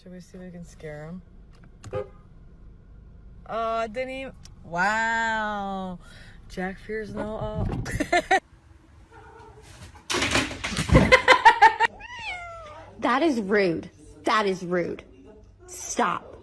Should we see if we can scare him? Oh, it didn't even... Wow. Jack fears no... That is rude. That is rude. Stop.